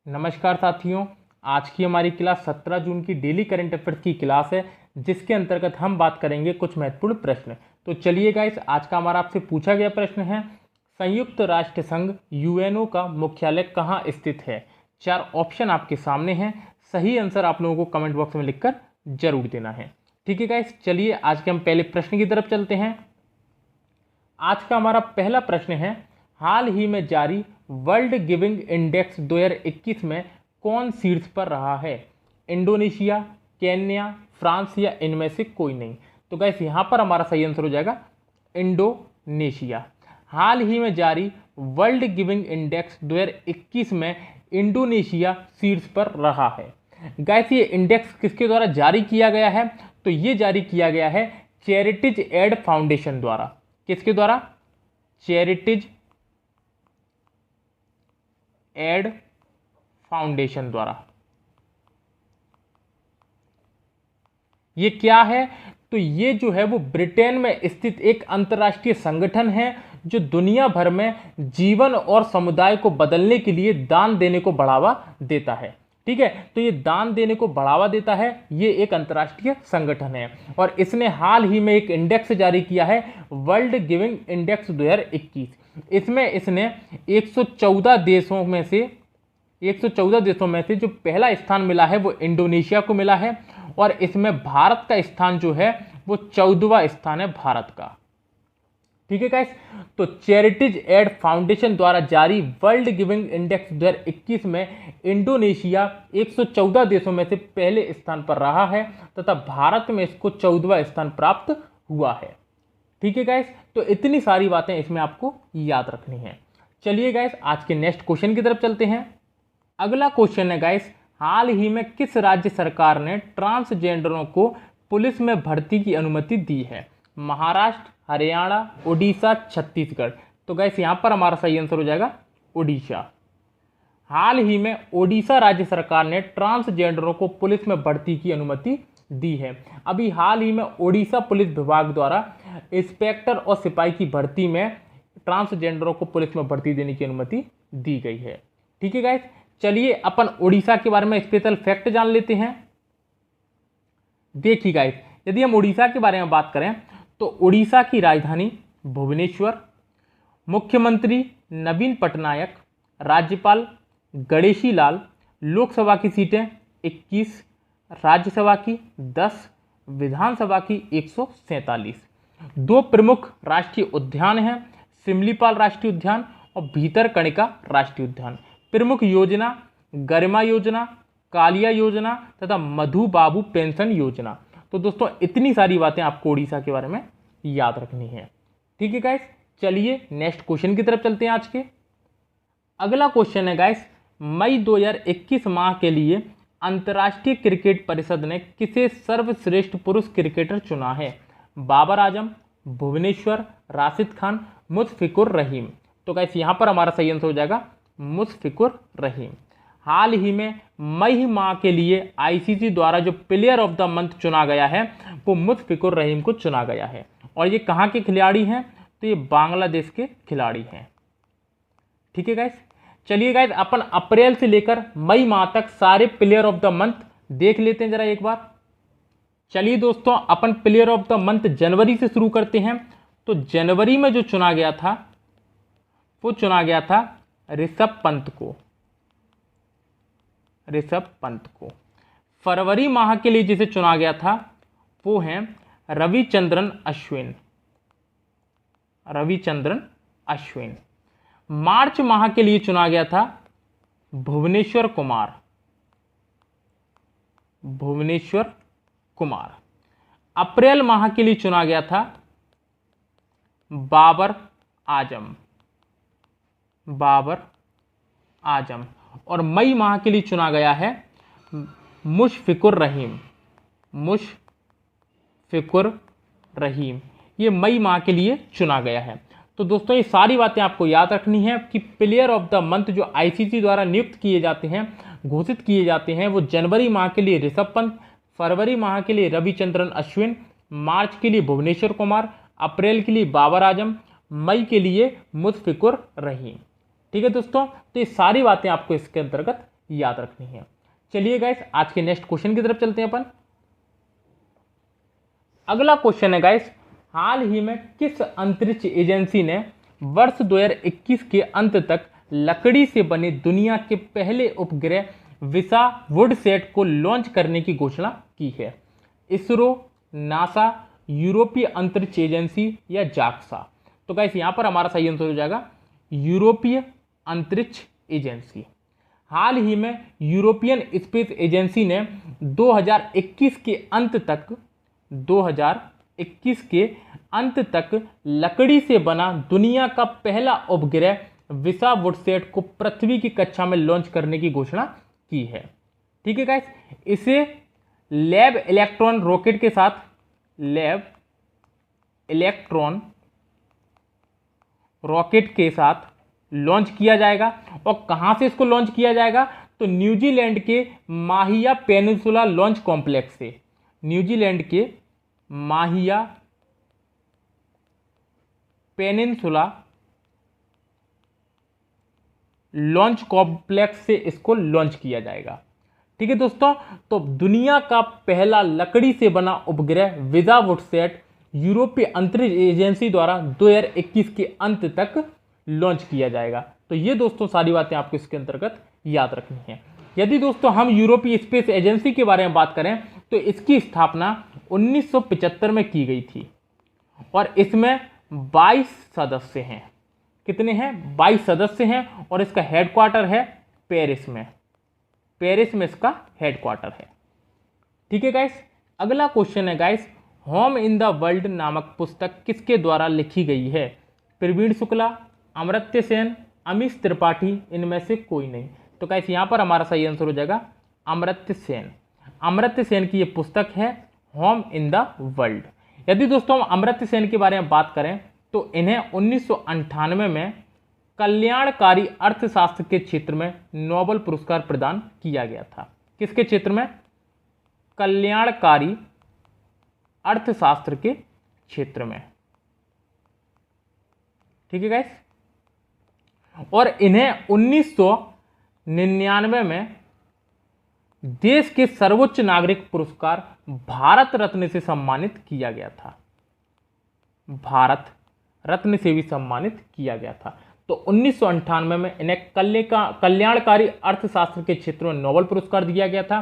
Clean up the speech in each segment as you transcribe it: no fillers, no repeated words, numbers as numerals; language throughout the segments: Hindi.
नमस्कार साथियों, आज की हमारी क्लास 17 जून की डेली करंट अफेयर्स की क्लास है, जिसके अंतर्गत हम बात करेंगे कुछ महत्वपूर्ण प्रश्न। तो चलिए गाइस, आज का हमारा आपसे पूछा गया प्रश्न है, संयुक्त राष्ट्र संघ यूएनओ का मुख्यालय कहाँ स्थित है। 4 ऑप्शन आपके सामने हैं, सही आंसर आप लोगों को कमेंट बॉक्स में लिखकर जरूर देना है। ठीक है गाइस, चलिए आज के हम पहले प्रश्न की तरफ चलते हैं। आज का हमारा पहला प्रश्न है, हाल ही में जारी वर्ल्ड गिविंग इंडेक्स 2021 में कौन शीर्ष पर रहा है। इंडोनेशिया, केन्या, फ्रांस या इनमें से कोई नहीं। तो गाइस यहां पर हमारा सही आंसर हो जाएगा इंडोनेशिया। हाल ही में जारी वर्ल्ड गिविंग इंडेक्स 2021 में इंडोनेशिया शीर्ष पर रहा है। गाइस ये इंडेक्स किसके द्वारा जारी किया गया है, तो ये जारी किया गया है चैरिटीज एड फाउंडेशन द्वारा। किसके द्वारा? चैरिटीज एड फाउंडेशन द्वारा। ये क्या है? तो ये जो है वो ब्रिटेन में स्थित एक अंतर्राष्ट्रीय संगठन है जो दुनिया भर में जीवन और समुदाय को बदलने के लिए दान देने को बढ़ावा देता है। ठीक है, तो ये दान देने को बढ़ावा देता है, ये एक अंतर्राष्ट्रीय संगठन है और इसने हाल ही में एक इंडेक्स जारी किया है, वर्ल्ड गिविंग इंडेक्स 2021। इसमें इसने 114 देशों में से जो पहला स्थान मिला है वो इंडोनेशिया को मिला है और इसमें भारत का स्थान जो है वो 14वां स्थान है भारत का। ठीक है गाइस, तो चैरिटीज एड फाउंडेशन द्वारा जारी वर्ल्ड गिविंग इंडेक्स 2021 में इंडोनेशिया 114 देशों में से पहले स्थान पर रहा है तथा भारत में इसको 14वां स्थान प्राप्त हुआ है। ठीक है गाइस, तो इतनी सारी बातें इसमें आपको याद रखनी है। चलिए गाइस, आज के नेक्स्ट क्वेश्चन की तरफ चलते हैं। अगला क्वेश्चन है गाइस, हाल ही में किस राज्य सरकार ने ट्रांसजेंडरों को पुलिस में भर्ती की अनुमति दी है। महाराष्ट्र, हरियाणा, उड़ीसा, छत्तीसगढ़। तो गाइस यहां पर हमारा सही आंसर हो जाएगा उड़ीसा। हाल ही में ओडिशा राज्य सरकार ने ट्रांसजेंडरों को पुलिस में भर्ती की अनुमति दी है। अभी हाल ही में ओडिशा पुलिस विभाग द्वारा इंस्पेक्टर और सिपाही की भर्ती में ट्रांसजेंडरों को पुलिस में भर्ती देने की अनुमति दी गई है। ठीक है गाइस, चलिए अपन उड़ीसा के बारे में स्पेशल फैक्ट जान लेते हैं। देखिए गाइस, यदि हम उड़ीसा के बारे में बात करें तो उड़ीसा की राजधानी भुवनेश्वर, मुख्यमंत्री नवीन पटनायक, राज्यपाल गणेशी लाल, लोकसभा की सीटें 21, राज्यसभा की 10, विधानसभा की 147। 2 प्रमुख राष्ट्रीय उद्यान हैं, सिमलीपाल राष्ट्रीय उद्यान और भीतरकनिका राष्ट्रीय उद्यान। प्रमुख योजना गरिमा योजना, कालिया योजना तथा मधु बाबू पेंशन योजना। तो दोस्तों इतनी सारी बातें आपको उड़ीसा के बारे में याद रखनी है। ठीक है गाइस, चलिए नेक्स्ट क्वेश्चन की तरफ चलते हैं। आज के अगला क्वेश्चन है गाइस, मई 2021 माह के लिए अंतर्राष्ट्रीय क्रिकेट परिषद ने किसे सर्वश्रेष्ठ पुरुष क्रिकेटर चुना है। बाबर आजम, भुवनेश्वर, राशिद खान, मुशफिकुर रहीम। तो गाइस यहां पर हमारा सही आंसर हो जाएगा मुशफिकुर रहीम। हाल ही में मई माह के लिए आईसीसी द्वारा जो प्लेयर ऑफ द मंथ चुना गया है वो मुशफिकुर रहीम को चुना गया है और ये कहाँ के खिलाड़ी हैं, तो ये बांग्लादेश के खिलाड़ी हैं। ठीक है गाइस, चलिए गाइस अपन अप्रैल से लेकर मई माह तक सारे प्लेयर ऑफ द मंथ देख लेते हैं जरा एक बार। चलिए दोस्तों, अपन प्लेयर ऑफ द मंथ जनवरी से शुरू करते हैं। तो जनवरी में जो चुना गया था वो चुना गया था ऋषभ पंत को। फरवरी माह के लिए जिसे चुना गया था वो हैं रविचंद्रन अश्विन। मार्च माह के लिए चुना गया था भुवनेश्वर कुमार। अप्रैल माह के लिए चुना गया था बाबर आजम और मई माह के लिए चुना गया है मुशफिकुर रहीम। ये मई माह के लिए चुना गया है। तो दोस्तों ये सारी बातें आपको याद रखनी है कि प्लेयर ऑफ द मंथ जो आईसीसी द्वारा नियुक्त किए जाते हैं, घोषित किए जाते हैं, वो जनवरी माह के लिए ऋषभ पंत, फरवरी माह के लिए रविचंद्रन अश्विन, मार्च के लिए भुवनेश्वर कुमार, अप्रैल के लिए बाबर आजम, मई के लिए मुशफिकुर रहीम। ठीक है दोस्तों, तो ये सारी बातें आपको इसके अंतर्गत याद रखनी है। चलिए गाइस आज के नेक्स्ट क्वेश्चन की तरफ चलते हैं अपन। अगला क्वेश्चन है गाइस, हाल ही में किस अंतरिक्ष एजेंसी ने वर्ष 2021 के अंत तक लकड़ी से बने दुनिया के पहले उपग्रह विसा वुडसैट को लॉन्च करने की घोषणा की है? इसरो, नासा, यूरोपीय अंतरिक्ष एजेंसी या जाक्सा? तो गाइस यहां पर हमारा सही आंसर हो जाएगा यूरोपीय अंतरिक्ष एजेंसी। हाल ही में यूरोपियन स्पेस एजेंसी ने 2021 के अंत तक लकड़ी से बना दुनिया का पहला उपग्रह विसा वुडसैट को पृथ्वी की कक्षा में लॉन्च करने की घोषणा की है। ठीक है गाइस, इसे लैब इलेक्ट्रॉन रॉकेट के साथ लॉन्च किया जाएगा। और कहां से इसको लॉन्च किया जाएगा? तो न्यूजीलैंड के माहिया पेनिनसुला लॉन्च कॉम्प्लेक्स से। न्यूजीलैंड के माहिया पेनिनसुला लॉन्च कॉम्प्लेक्स से इसको लॉन्च किया जाएगा। ठीक है दोस्तों, तो दुनिया का पहला लकड़ी से बना उपग्रह विसा वुडसैट यूरोपीय अंतरिक्ष एजेंसी द्वारा 2021 के अंत तक लॉन्च किया जाएगा। तो ये दोस्तों सारी बातें आपको इसके अंतर्गत याद रखनी है। यदि दोस्तों हम यूरोपीय स्पेस एजेंसी के बारे में बात करें तो इसकी स्थापना 1975 में की गई थी और इसमें 22 सदस्य हैं। कितने हैं? 22 सदस्य हैं और इसका हेडक्वार्टर है पेरिस में। पेरिस में इसका हेडक्वार्टर है। ठीक है गाइस, अगला क्वेश्चन है guys, home in the world नामक पुस्तक किसके द्वारा लिखी गई है? प्रवीण शुक्ला, अमर्त्य सेन, अमीश त्रिपाठी, इनमें से कोई नहीं। तो गाइस यहां पर हमारा सही आंसर हो जाएगा अमर्त्य सेन। अमर्त्य सेन की यह पुस्तक है होम इन द वर्ल्ड। यदि दोस्तों हम अमर्त्य सेन के बारे में बात करें तो इन्हें 1998 में कल्याणकारी अर्थशास्त्र के क्षेत्र में नोबेल पुरस्कार प्रदान किया गया था। किसके क्षेत्र में? कल्याणकारी अर्थशास्त्र के क्षेत्र में। ठीक है गाइस, और इन्हें 1999 में देश के सर्वोच्च नागरिक पुरस्कार भारत रत्न से सम्मानित किया गया था। भारत रत्न से भी सम्मानित किया गया था। तो 1998 में इन्हें कल्याणकारी अर्थशास्त्र के क्षेत्र में नोबेल पुरस्कार दिया गया था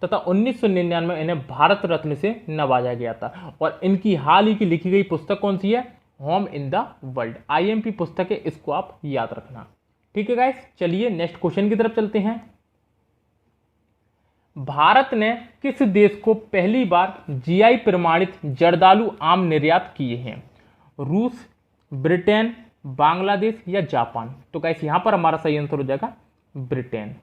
तथा 1999 में इन्हें भारत रत्न से नवाजा गया था। और इनकी हाल ही की लिखी गई पुस्तक कौन सी है? Home in the world. IMP पुस्तक है, इसको आप याद रखना। ठीक है गाइस, चलिए नेक्स्ट क्वेश्चन की तरफ चलते हैं। भारत ने किस देश को पहली बार GI प्रमाणित जर्दालू आम निर्यात किए हैं? रूस, ब्रिटेन, बांग्लादेश या जापान? तो गाइस यहां पर हमारा सही आंसर हो जाएगा ब्रिटेन।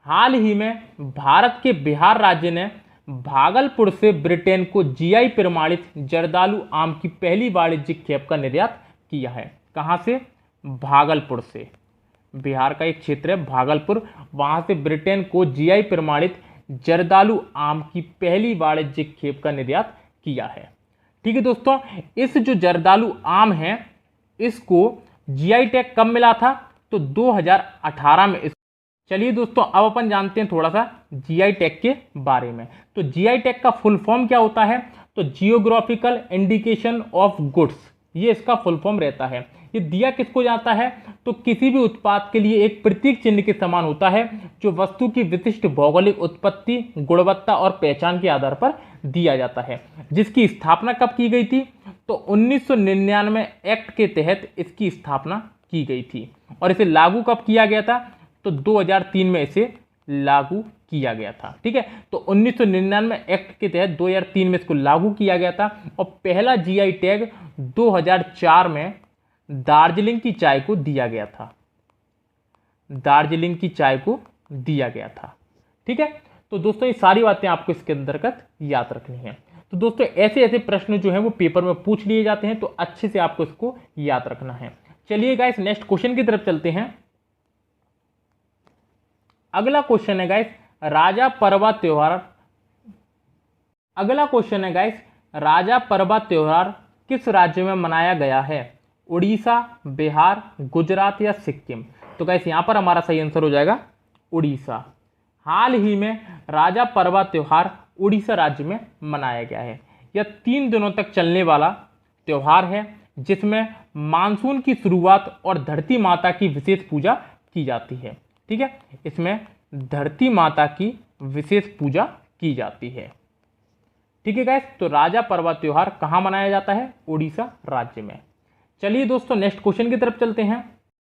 हाल ही में भारत के बिहार राज्य ने भागलपुर से ब्रिटेन को GI प्रमाणित जर्दालू आम की पहली वाणिज्यिक खेप का निर्यात किया है। कहां से? भागलपुर से। बिहार का एक क्षेत्र है भागलपुर, वहां से ब्रिटेन को GI प्रमाणित जर्दालू आम की पहली वाणिज्यिक खेप का निर्यात किया है। ठीक है दोस्तों, इस जो जर्दालू आम है इसको GI टैग कब मिला था? तो 2018 में। चलिए दोस्तों अब अपन जानते हैं थोड़ा सा GI टैग के बारे में। तो GI टैग का फुल फॉर्म क्या होता है? तो जियोग्राफिकल इंडिकेशन ऑफ गुड्स, ये इसका फुल फॉर्म रहता है। ये दिया किसको जाता है? तो किसी भी उत्पाद के लिए एक प्रतीक चिन्ह के समान होता है जो वस्तु की विशिष्ट भौगोलिक उत्पत्ति, गुणवत्ता और पहचान के आधार पर दिया जाता है। जिसकी स्थापना कब की गई थी? तो 1999 एक्ट के तहत इसकी स्थापना की गई थी। और इसे लागू कब किया गया था? तो 2003 में इसे लागू किया गया था। ठीक है, तो 1999 एक्ट के तहत 2003 में इसको लागू किया गया था। और पहला GI टैग 2004 में दार्जिलिंग की चाय को दिया गया था। दार्जिलिंग की चाय को दिया गया था। ठीक है, तो दोस्तों ये सारी बातें आपको इसके अंतर्गत याद रखनी है। तो दोस्तों ऐसे ऐसे प्रश्न जो हैं वो पेपर में पूछ लिए जाते हैं, तो अच्छे से आपको इसको याद रखना है। चलिए गाइस नेक्स्ट क्वेश्चन की तरफ चलते हैं। अगला क्वेश्चन है गाइस, राजा परवा त्योहार। अगला क्वेश्चन है गाइस, राजा परवा त्योहार किस राज्य में मनाया गया है? उड़ीसा, बिहार, गुजरात या सिक्किम? तो गाइस यहां पर हमारा सही आंसर हो जाएगा उड़ीसा। हाल ही में राजा परवा त्यौहार उड़ीसा राज्य में मनाया गया है। यह 3 दिनों तक चलने वाला त्यौहार है जिसमें मानसून की शुरुआत और धरती माता की विशेष पूजा की जाती है। ठीक है, इसमें धरती माता की विशेष पूजा की जाती है। ठीक है गाइस, तो राजा परवा त्योहार कहाँ मनाया जाता है? उड़ीसा राज्य में। चलिए दोस्तों नेक्स्ट क्वेश्चन की तरफ चलते हैं।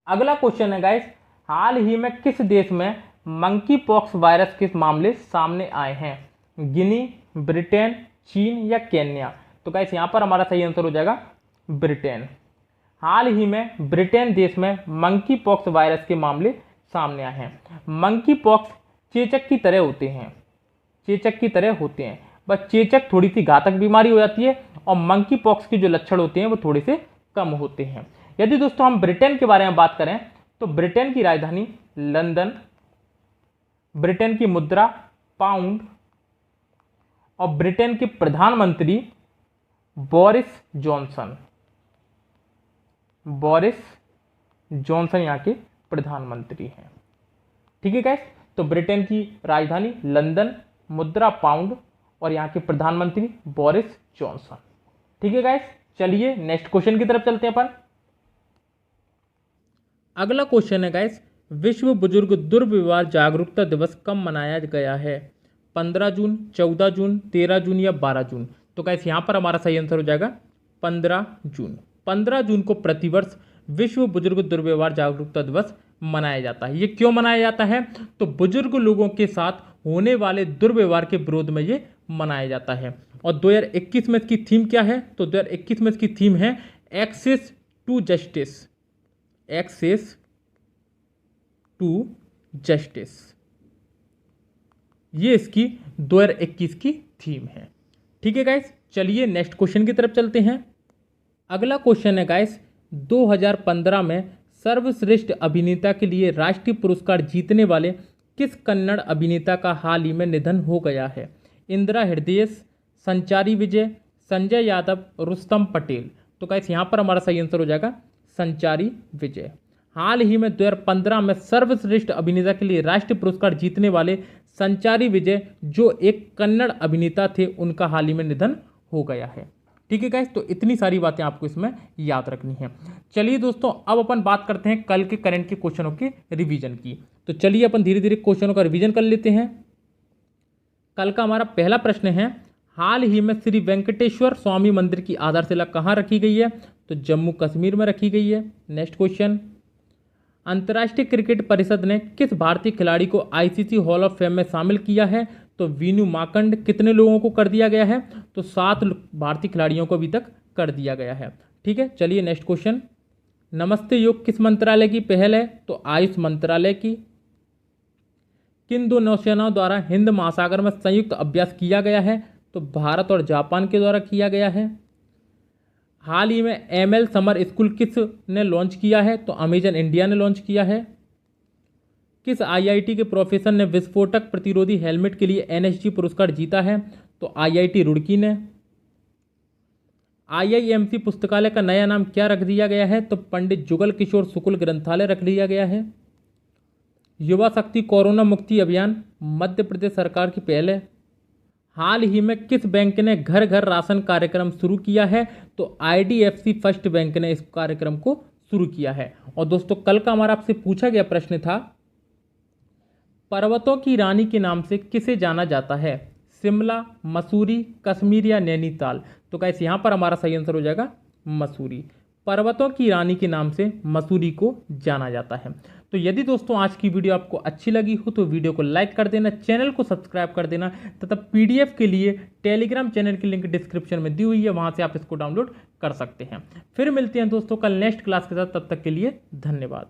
अगला क्वेश्चन है गाइस, हाल ही में किस देश में मंकी पॉक्स वायरस के मामले सामने आए हैं? गिनी, ब्रिटेन, चीन या केन्या? तो गाइस यहाँ पर हमारा सही आंसर हो जाएगा ब्रिटेन। हाल ही में ब्रिटेन देश में मंकी पॉक्स वायरस के मामले सामने आए हैं। मंकी पॉक्स चेचक की तरह होते हैं, चेचक की तरह होते हैं, बस चेचक थोड़ी सी घातक बीमारी हो जाती है और मंकी पॉक्स के जो लक्षण होते हैं वो थोड़े से कम होते हैं। यदि दोस्तों हम ब्रिटेन के बारे में बात करें तो ब्रिटेन की राजधानी लंदन, ब्रिटेन की मुद्रा पाउंड और ब्रिटेन के प्रधानमंत्री बोरिस जॉनसन, बोरिस जॉनसन यहाँ के प्रधानमंत्री हैं। ठीक है गाइस, तो ब्रिटेन की राजधानी लंदन, मुद्रा पाउंड और यहाँ के प्रधानमंत्री बोरिस जॉनसन। ठीक है गाइस, चलिए नेक्स्ट क्वेश्चन की तरफ चलते हैं अपन। अगला क्वेश्चन है गाइस, विश्व बुजुर्ग दुर्व्यवहार जागरूकता दिवस कब मनाया गया है? 15 जून, 14 जून, 13 जून या 12 जून? तो गाइस यहाँ पर हमारा सही आंसर हो जाएगा 15 जून। 15 जून को प्रतिवर्ष विश्व बुजुर्ग दुर्व्यवहार जागरूकता दिवस मनाया जाता है। ये क्यों मनाया जाता है? तो बुजुर्ग लोगों के साथ होने वाले दुर्व्यवहार के विरोध में ये मनाया जाता है। और 2021 में इसकी थीम क्या है? तो 2021 में इसकी थीम है access to justice, access to justice. ये इसकी 2021 की थीम है। ठीक है गाइस, चलिए नेक्स्ट क्वेश्चन की तरफ चलते हैं। अगला क्वेश्चन है गाइस, 2015 में सर्वश्रेष्ठ अभिनेता के लिए राष्ट्रीय पुरस्कार जीतने वाले किस कन्नड़ अभिनेता का हाल ही में निधन हो गया है? इंदिरा हृदयेश, संचारी विजय, संजय यादव, रुस्तम पटेल? तो गाइस यहाँ पर हमारा सही आंसर हो जाएगा संचारी विजय। हाल ही में 2015 में सर्वश्रेष्ठ अभिनेता के लिए राष्ट्रीय पुरस्कार जीतने वाले संचारी विजय जो एक कन्नड़ अभिनेता थे, उनका हाल ही में निधन हो गया है। ठीक है गाइस, तो इतनी सारी बातें आपको इसमें याद रखनी है। चलिए दोस्तों, अब अपन बात करते हैं कल के करंट के क्वेश्चनों के रिवीजन की। तो चलिए अपन धीरे धीरे क्वेश्चनों का रिवीजन कर लेते हैं। कल का हमारा पहला प्रश्न है, हाल ही में श्री वेंकटेश्वर स्वामी मंदिर की आधारशिला कहाँ रखी गई है? तो जम्मू कश्मीर में रखी गई है। नेक्स्ट क्वेश्चन, अंतर्राष्ट्रीय क्रिकेट परिषद ने किस भारतीय खिलाड़ी को आईसीसी हॉल ऑफ फेम में शामिल किया है? तो वीनू माकंड। कितने लोगों को कर दिया गया है? तो 7 भारतीय खिलाड़ियों को अभी तक कर दिया गया है। ठीक है, चलिए नेक्स्ट क्वेश्चन, नमस्ते योग किस मंत्रालय की पहल है? तो आयुष मंत्रालय की। किन 2 नौसेनाओं द्वारा हिंद महासागर में संयुक्त अभ्यास किया गया है? तो भारत और जापान के द्वारा किया गया है। हाल ही में ML समर स्कूल किस ने लॉन्च किया है? तो अमेजन इंडिया ने लॉन्च किया है। किस IIT के प्रोफेसर ने विस्फोटक प्रतिरोधी हेलमेट के लिए NSG पुरस्कार जीता है? तो IIT रुड़की ने। IIMC पुस्तकालय का नया नाम क्या रख दिया गया है? तो पंडित जुगल किशोर शुक्ल ग्रंथालय रख दिया गया है। युवा शक्ति कोरोना मुक्ति अभियान मध्य प्रदेश सरकार की पहल है। हाल ही में किस बैंक ने घर घर राशन कार्यक्रम शुरू किया है? तो IDFC फर्स्ट बैंक ने इस कार्यक्रम को शुरू किया है। और दोस्तों, कल का हमारा आपसे पूछा गया प्रश्न था, पर्वतों की रानी के नाम से किसे जाना जाता है? शिमला, मसूरी, कश्मीर या नैनीताल? तो गाइस यहाँ पर हमारा सही आंसर हो जाएगा मसूरी। पर्वतों की रानी के नाम से मसूरी को जाना जाता है। तो यदि दोस्तों आज की वीडियो आपको अच्छी लगी हो तो वीडियो को लाइक कर देना, चैनल को सब्सक्राइब कर देना तथा PDF के लिए टेलीग्राम चैनल की लिंक डिस्क्रिप्शन में दी हुई है, वहां से आप इसको डाउनलोड कर सकते हैं। फिर मिलते हैं दोस्तों कल नेक्स्ट क्लास के साथ, तब तक के लिए धन्यवाद।